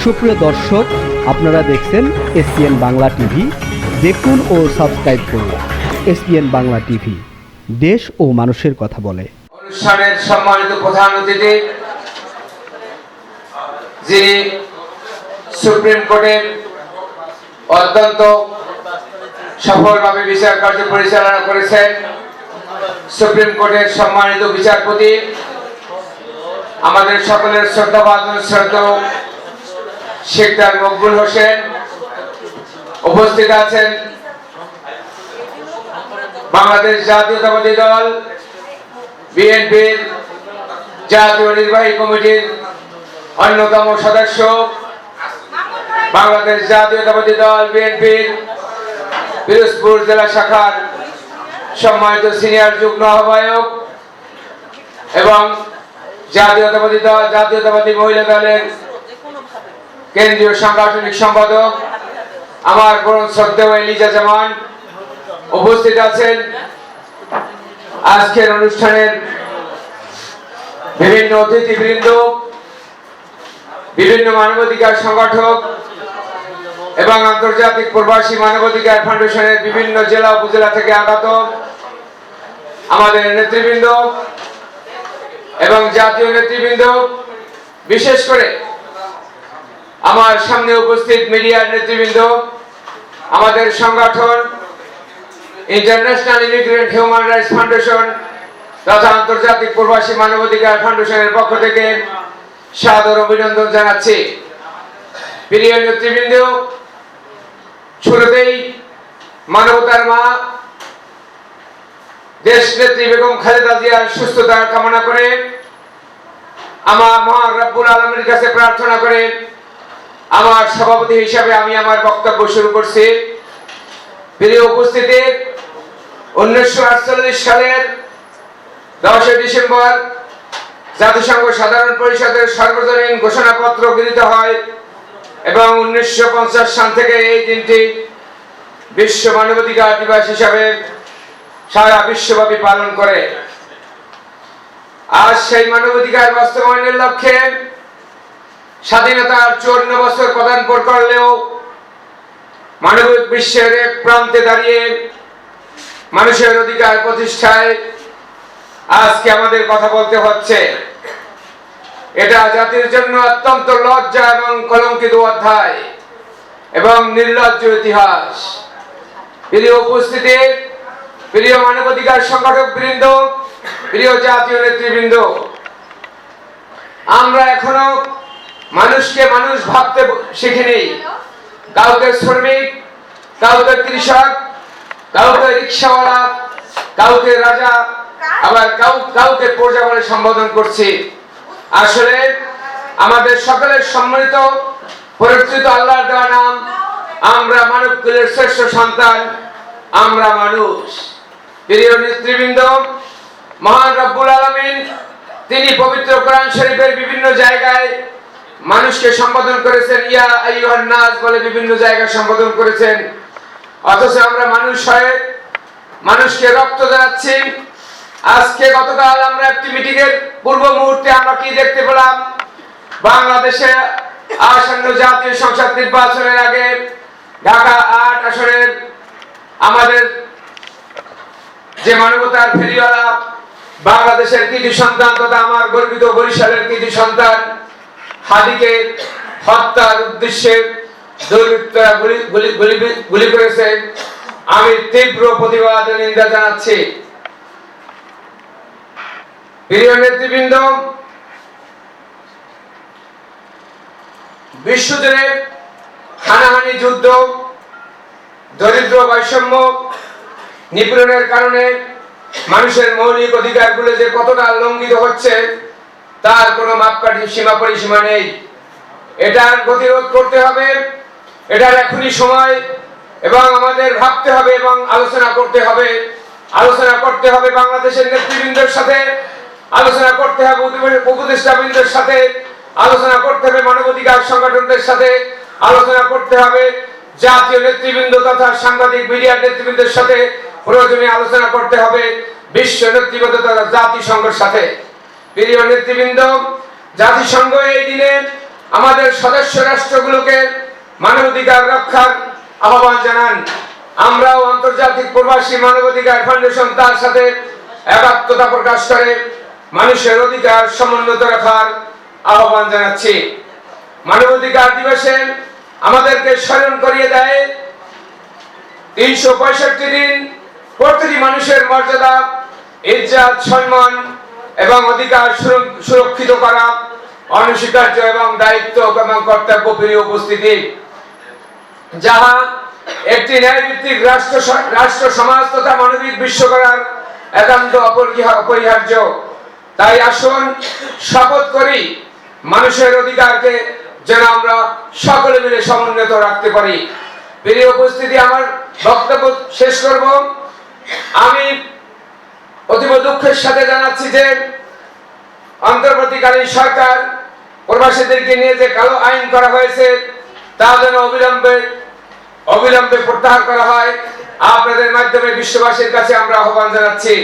সুপ্রিয় দর্শক, আপনারা দেখছেন এসপিএন বাংলা টিভি। দেখুন ও সাবস্ক্রাইব করুন এসপিএন বাংলা টিভি, দেশ ও মানুষের কথা বলে। অনুষ্ঠানের সম্মানিত প্রধান অতিথি, যিনি সুপ্রিম কোর্টের অত্যন্ত সফলভাবে বিচার কার্য পরিচালনা করেছেন, সুপ্রিম কোর্টের সম্মানিত বিচারপতি, আমাদের সকলের শ্রদ্ধাভাজন শ্রদ্ধেয় শেখ মকবুল হোসেন, উপস্থিত আছেন বাংলাদেশ জাতীয়তাবাদী দল বিএনপির জাতীয় নির্বাহী কমিটির অন্যতম সদস্য, বাংলাদেশ জাতীয়তাবাদী দল বিএনপির পিরোজপুর জেলা শাখার সম্মানিত সিনিয়র যুগ্ম আহ্বায়ক এবং জাতীয়তাবাদী মহিলা দলের কেন্দ্রীয় সাংগঠনিক সম্পাদক আমার পরম শ্রদ্ধেয় এলিজা জামান, উপস্থিত আছেন আজকের অনুষ্ঠানের বিভিন্ন অতিথিবৃন্দ, বিভিন্ন মানবাধিকার সংগঠক এবং আন্তর্জাতিক প্রবাসী মানবাধিকার ফাউন্ডেশনের বিভিন্ন জেলা উপজেলা থেকে আগত আমাদের নেতৃবৃন্দ এবং জাতীয় নেতৃবৃন্দ, বিশেষ করে আমার সামনে উপস্থিত মিডিয়ার নেতৃবৃন্দ, আমাদের সংগঠন international immigrant human rights foundation তথা আন্তর্জাতিক প্রবাসী মানবাধিকার ফাউন্ডেশনের পক্ষ থেকে সাদর অভিনন্দন জানাচ্ছি। প্রিয় নেতৃবৃন্দ, শুরুতেই মানবতার মা দেশ নেত্রী বেগম খালেদা জিয়ার সুস্থতা কামনা করে আমার মহান রব্বুল আলামিনের কাছে প্রার্থনা করে আমার সভাপতি হিসাবে আমি আমার বক্তব্য শুরু করছি। প্রিয় উপস্থিতি, 1948 সালের 10 ডিসেম্বর জাতিসংঘ সাধারণ পরিষদের সর্বজনীন ঘোষণাপত্র গৃহীত হয় এবং 1950 সাল থেকে এই দিনটি বিশ্ব মানবাধিকার দিবস হিসাবে সারা বিশ্বব্যাপী পালন করে। আজ সেই মানবাধিকার বাস্তবায়নের লক্ষ্যে স্বাধীনতার 54 বছর পদার্পণ করলেও মানবিক বিশ্বের এক প্রান্তে দাঁড়িয়ে মানুষের অধিকার প্রতিষ্ঠায় আজকে আমাদের কথা বলতে হচ্ছে। এটা জাতির জন্য অত্যন্ত লজ্জা এবং কলঙ্কিত অধ্যায় এবং নির্লজ্জ ইতিহাস। প্রিয় উপস্থিতি, প্রিয় মানবাধিকার সংগঠক বৃন্দ, প্রিয় জাতীয় নেতৃবৃন্দ, আমরা এখনো মানুষকে মানুষ ভাবতে শিখিনি। কাউকে শ্রমিক, কাউকে কৃষক, কাউকে রিক্সাওয়ালা, কাউকে রাজা, আবার কাউকে প্রজা বলে সম্বোধন করছি। আসলে আমাদের সকলের সম্মিলিত পরিচিত আল্লাহর দেওয়া নাম, আমরা মানব কুলের শ্রেষ্ঠ সন্তান, আমরা মানুষ। প্রিয় নেতৃবৃন্দ, মহান রব্বুল আলামিন তিনি পবিত্র কোরআন শরীফের বিভিন্ন জায়গায় মানুষকে সম্বোধন করেছেন, ইয়া আইয়ুহান নাস বলে বিভিন্ন জায়গায় সম্বোধন করেছেন, অথচ আমরা মানুষ হয়ে মানুষকে রক্ত দেখাচ্ছি। আজকে গতকাল আমরা একটি মিটিং এর পূর্ব মুহূর্তে আমরা কি দেখতে পেলাম, বাংলাদেশে আসন্ন জাতীয় সংসদ নির্বাচনের আগে ঢাকা 8 আসনের আমাদের যে মানবতার ফেরিওয়ালা বাংলাদেশের কৃতি সন্তান তথা আমার গর্বিত বরিশালের কৃতি সন্তান হাদিকে হত্যার উদ্দেশ্যে দুর্বৃত্তরা গুলি করেছে। আমি তীব্র প্রতিবাদ ও নিন্দা জানাচ্ছি। প্রিয় নেতৃবৃন্দ, বিশ্বজুড়ে হানাহানি, যুদ্ধ, দরিদ্র, বৈষম্য, নিপীড়নের কারণে মানুষের মৌলিক অধিকারগুলো যে কতটা লঙ্ঘিত হচ্ছে তার কোনো মাপকাঠি সীমা পরিসীমা নেই। এটার প্রতিরোধ করতে হবে, এটার এখনই সময় এবং আমাদের ভাবতে হবে এবং আলোচনা করতে হবে বাংলাদেশের নেতৃবৃন্দের সাথে, আলোচনা করতে হবে উপদেষ্টাবৃন্দের সাথে, আলোচনা করতে হবে মানবাধিকার সংগঠনদের সাথে, আলোচনা করতে হবে জাতীয় নেতৃবৃন্দ তথা সাংবাদিক মিডিয়ার নেতৃবৃন্দের সাথে, প্রয়োজনে আলোচনা করতে হবে বিশ্ব নেতৃবৃন্দ তথা জাতিসংঘের সাথে। প্রিয় নেতৃবৃন্দ, জাতিসংঘ এই দিনে আমাদের সদস্য রাষ্ট্রগুলোকে মানবাধিকার রক্ষার আহ্বান জানান। আমরাও আন্তর্জাতিক প্রবাসী মানবাধিকার ফাউন্ডেশন তার সাথে একাত্মতা প্রকাশ করে মানুষের অধিকার সমুন্নত রাখার আহ্বান জানাচ্ছি। মানবাধিকার দিবসে আমাদেরকে স্মরণ করিয়ে দেয় 365 দিন প্রতিটি মানুষের মর্যাদা, ইজ্জত, সম্মান এবং অধিকার সুরক্ষিত করা অনস্বীকার্য এবং দায়িত্ব এবং কর্তব্য। প্রিয় উপস্থিতি, যাহা একটি ন্যায়ভিত্তিক রাষ্ট্র সমাজ তথা মানবিক বিশ্ব করার একান্ত অপরিহার্য। তাই আসুন শপথ করি মানুষের অধিকারকে যেন আমরা সকলে মিলে সমুন্নত রাখতে পারি। প্রিয় উপস্থিতি, আমার বক্তব্য শেষ করব। আমি অতীব দুঃখের সাথে জানাচ্ছি যে অন্তর্বর্তীকালীন সরকার প্রবাসীদেরকে নিয়ে যে কালো আইন করা হয়েছে তা যেন অবিলম্বে প্রত্যাহার করা হয়। আপনাদের মাধ্যমে বিশ্ববাসীর কাছে আমরা আহ্বান জানাচ্ছি।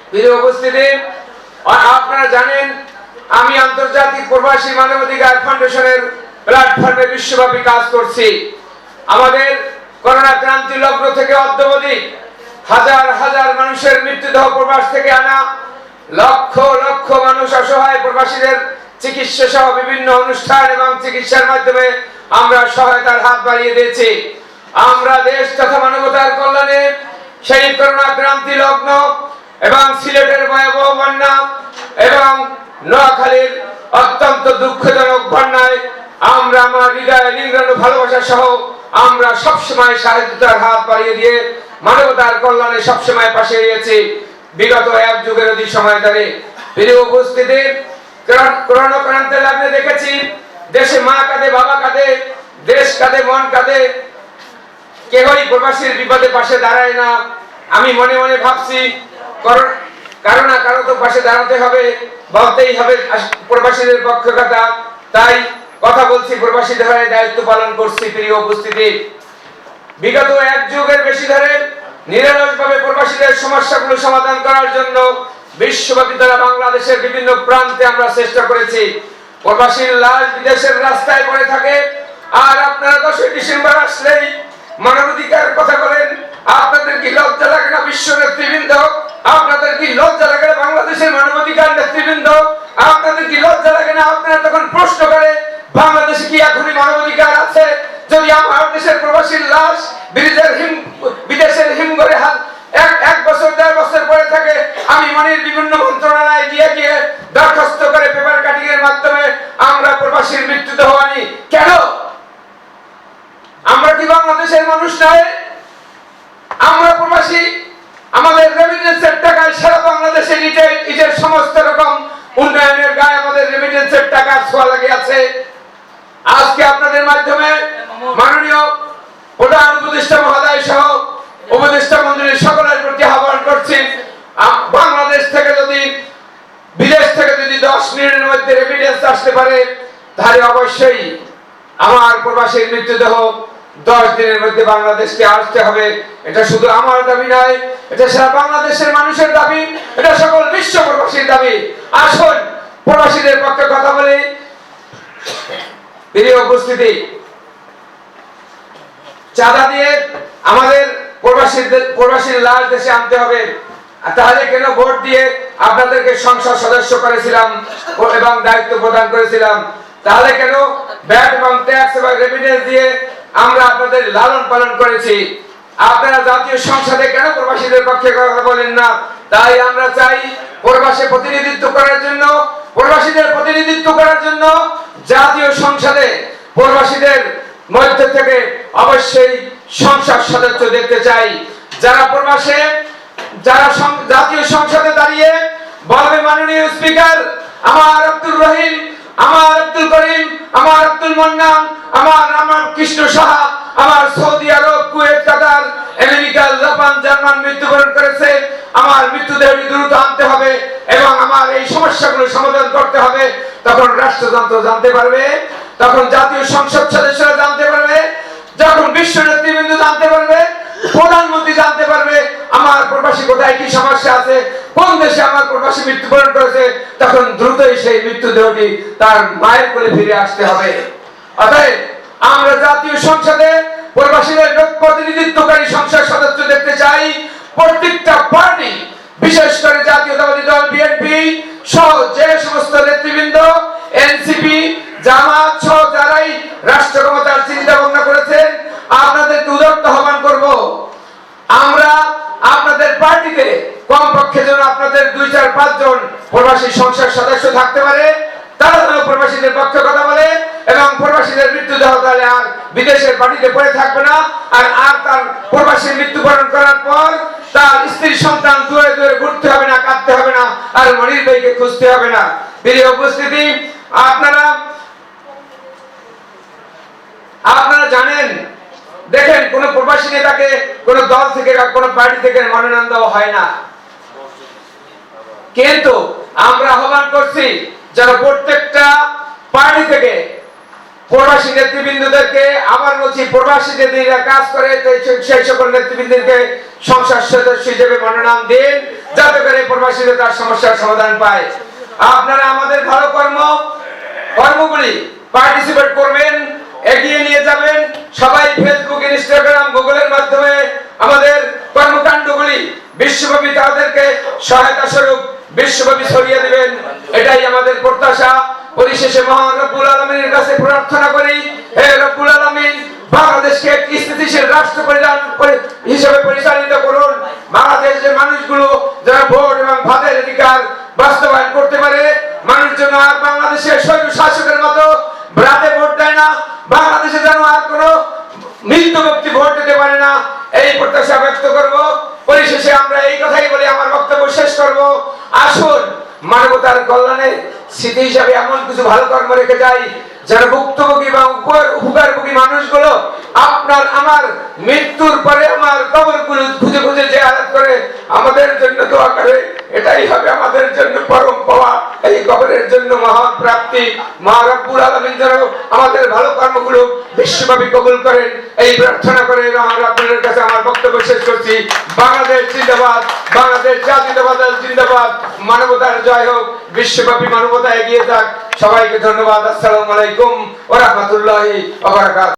প্রিয় উপস্থিতি, আপনারা জানেন আমি আন্তর্জাতিক প্রবাসী মানবাধিকার ফাউন্ডেশনের প্ল্যাটফর্মে বিশ্বব্যাপী কাজ করছি। আমাদের করোনা ক্রান্তি লগ্ন থেকে অদ্যাবধি হাজার হাজার মানুষের মৃতদেহ প্রবাস থেকে আনা, লক্ষ লক্ষ মানুষ অসহায় প্রবাসীদের চিকিৎসা সহ বিভিন্ন অনুষ্ঠান এবং চিকিৎসার মাধ্যমে আমরা সহায়তার হাত বাড়িয়ে দিয়েছি। আমরা দেশ তথা মানবতার কল্যাণে সেই করোনা ক্রান্তি লগ্ন এবং সিলেটের ভয়াবহ বন্যা এবং নোয়াখালীর অত্যন্ত দুঃখজনক বন্যায় আমরা আমার হৃদয়ে নিংড়ানো ভালোবাসা সহ আমরা সবসময় সাহায্যতার হাত বাড়িয়ে দিয়ে মানবতার কল্যাণে সবসময় পাশে রয়েছি বিগত এক যুগের অধিক সময় ধরে। প্রিয় উপস্থিতি, করোনা ক্রান্তি লগ্নে দেখেছি দেশে মা কাঁদে, বাবা কাঁদে, দেশ কাঁদে, মন কাঁদে, কেউই প্রবাসীর বিপদে পাশে দাঁড়ায় না। আমি মনে মনে ভাবছি কারো না কারো তো পাশে দাঁড়াতে হবে, বলতেই হবে প্রবাসীদের পক্ষে কথা। তাই কথা বলছি, প্রবাসীদের হয়ে দায়িত্ব পালন করছি। প্রিয় উপস্থিতি, বিগত এক যুগের বেশি ধরে নিরলসভাবে প্রবাসীদের সমস্যাগুলো সমাধান করার জন্য বিশ্বব্যাপী তথা বাংলাদেশের বিভিন্ন প্রান্তে আমরা চেষ্টা করেছি। প্রবাসীর লাশ বিদেশের রাস্তায় পড়ে থাকে, আর আপনারা 10 ডিসেম্বর আসলেই মানবাধিকার কথা বলেন। আপনাদের কি লজ্জা লাগে না বিশ্ব নেতৃবৃন্দ? আপনাদের কি লজ্জা লাগে না বাংলাদেশের মানবাধিকার নেতৃবৃন্দ? আপনাদের কি লজ্জা লাগে না? আপনারা তখন প্রশ্ন করে বাংলাদেশে কি এখনই মানবাধিকার আছে? যদি আমার দেশের প্রবাসীর লাশ বিদেশের হিমঘরে এক বছর 1.5 বছর পরে থাকে, আমি মনের বিভিন্ন মন্ত্রণালয়ে গিয়ে দরখাস্ত করে পেপার কাটিং এর মাধ্যমে আমরা প্রবাসীর মৃত্যুদেহ আনি। কেন? আমরা কি বাংলাদেশের মানুষ নয়? আমরা প্রবাসী, আমাদের রেমিটেন্সের টাকায় সারা বাংলাদেশে নিজের সমস্ত রকম উন্নয়নের গায়ে আমাদের রেমিটেন্সের টাকা ছোঁয়া লাগে আছে। আজকে আপনাদের মাধ্যমে মাননীয় প্রধান উপদেষ্টা মহোদয় সহ উপদেষ্টা মন্ডলীর সকলের প্রতি আহ্বান করছি, বাংলাদেশ থেকে বিদেশ থেকে যদি 10 মিনিটের মধ্যে রেমিটেন্স আসতে পারে তাহলে অবশ্যই আমার প্রবাসীর মৃত্যুদেহ 10 দিনের মধ্যে বাংলাদেশকে আসতে হবে। এটা শুধু আমার দাবি নয়, এটা সারা বাংলাদেশের মানুষের দাবি, এটা সকল বিশ্ব প্রবাসীর দাবি। আসুন প্রবাসীদের পক্ষে কথা বলি। প্রিয় উপস্থিতি, চাঁদা দিয়ে আমাদের প্রবাসীর লাশ দেশে আনতে হবে। তাহলে কেন ভোট দিয়ে আপনাদেরকে সংসদ সদস্য করেছিলাম এবং দায়িত্ব প্রদান করেছিলাম? তাহলে কেন ভ্যাট এবং ট্যাক্স এবং রেমিটেন্স দিয়ে আমরা আপনাদের লালন পালন করেছি? আপনারা জাতীয় সংসদে কেন প্রবাসীদের পক্ষে কথা বলেন না? তাই আমরা চাই প্রবাসীদের প্রতিনিধিত্ব করার জন্য জাতীয় সংসদে প্রবাসীদের মধ্য থেকে অবশ্যই সংসদ সদস্য দেখতে চাই, যারা জাতীয় সংসদে দাঁড়িয়ে বলবে, মাননীয় স্পিকার আমার আব্দুর রহিম, আমার আব্দুল করিম, আমার আব্দুল মান্নান, আমার কৃষ্ণ সাহা, আমার সৌদি আরব, কুয়েত, কাতার, আমেরিকা, জাপান, জার্মান মৃত্যুবরণ করেছে, আমার মৃত্যুদেহটি দ্রুত আনতে হবে এবং আমার এই সমস্যাগুলো সমাধান করতে হবে। তখন রাষ্ট্রযন্ত্র জানতে পারবে, তখন জাতীয় সংসদ সদস্যরা জানতে পারবে, যখন বিশ্ব নেতৃবৃন্দ জানতে পারবে, প্রধানমন্ত্রী জানতে পারবে আমার প্রবাসী কোথায় কি সমস্যা আছে, কোন দেশে আমার প্রবাসী মৃত্যুবরণ করেছে, তখন দ্রুতই সেই মৃত্যুদেহটি তার মায়ের কোলে ফিরে আসতে হবে। অতএব আমরা জাতীয় সংসদে প্রবাসীদের প্রতিনিধিত্বকারী সংসদ সদস্য দেখতে চাই। প্রত্যেকটা পার্টি, বিশেষ করে জাতীয়তাবাদী দল বিএনপি সহ যে সমস্ত নেতৃবৃন্দ, এনসিপি, জামাত সহ যারাই রাষ্ট্র ক্ষমতার চিন্তা ভাবনা করেছেন, আপনাদেরকে উদাত্ত আহ্বান করব, আমরা আপনাদের পার্টিতে কমপক্ষে যেন আপনাদের 2-4-5 জন প্রবাসী সংসদ সদস্য থাকতে পারে। তারা যেন প্রবাসীদের পক্ষে কথা বলে এবং প্রবাসীদের মৃত্যুদেহ তাহলে আর বিদেশের পার্টিতে পড়ে থাকবে না। আর তার প্রবাসী মৃত্যুবরণ করার পর তার স্ত্রী সন্তান দূরে দূরে ঘুরতে হবে না, কাঁদতে হবে না, আর মনির ভাইকে খুঁজতে হবে না। প্রিয় উপস্থিতি, আপনারা জানেন, দেখেন, কোন প্রবাসী নেতাকে কোন দল থেকে কোন পার্টি থেকে মনোনয়ন দেওয়া হয় না, কিন্তু আমরা আহ্বান করছি যেন প্রত্যেকটা পার্টি থেকে প্রবাসী নেতৃবৃন্দদেরকে, আবার বলছি প্রবাসীদের যারা কাজ করে সেই সকল নেতৃবৃন্দকে সংসদ সদস্য হিসেবে মনোনয়ন দিন, যাতে করে প্রবাসীদের তার সমস্যার সমাধান পায়। আপনারা আমাদের ভালো কর্মগুলি পার্টিসিপেট করবেন, এগিয়ে নিয়ে যাবেন। সবাই ফেসবুক, ইনস্টাগ্রাম, গুগলের মাধ্যমে আমাদের কর্মকাণ্ডগুলি বিশ্বব্যাপী তাদেরকে সহায়তা স্বরূপ বিশ্বব্যাপী ছড়িয়ে দিবেন, এটাই আমাদের প্রত্যাশা। পরিশেষে মহান রব্বুল আলামিনের কাছে প্রার্থনা করি, হে রব্বুল আলামিন, বাংলাদেশকে একটি স্থিতিশীল রাষ্ট্র হিসেবে পরিচালিত করুন। বাংলাদেশের মানুষগুলো যারা ভোট এবং ভাতের অধিকার বাস্তবায়ন করতে পারে, মানুষজন আর বাংলাদেশের স্বৈর শাসকের মতো রাতে ভোট দেয় না, বাংলাদেশে যেন আর কোনো মৃত ব্যক্তি ভোট দিতে পারে না, এই প্রত্যাশা ব্যক্ত করব। পরিশেষে আমরা এই কথাই বলে আমার বক্তব্য শেষ করব। আসুন মানবতার কল্যাণে স্মৃতি হিসাবে এমন কিছু ভালো কর্ম রেখে যাই, যারা ভুক্তভোগী বা উপকারভোগী মানুষগুলো আপনার আমার মৃত্যুর পরে আমার কবরগুলো খুঁজে খুঁজে জিয়ারত করে আমাদের জন্য দোয়া করে, এটাই হবে আমাদের জন্য পরম পাওয়া। এই কবরের জন্য মহান প্রাপ্তি। মা রব্বুল আলামিন যেন আমাদের ভালো কর্মগুলো বিশ্বব্যাপী কবুল করেন, এই প্রার্থনা করে আমরা আপনাদের কাছে আমার বক্তব্য শেষ করছি। বাংলাদেশ জিন্দাবাদ, বাংলাদেশ জাতীয়তাবাদ জিন্দাবাদ, মানবতার জয় হোক, বিশ্বব্যাপী মানবতা এগিয়ে থাক। সবাইকে ধন্যবাদ। আসসালামু আলাইকুম ওয়া রাহমাতুল্লাহি ওয়া বারাকাতুহু।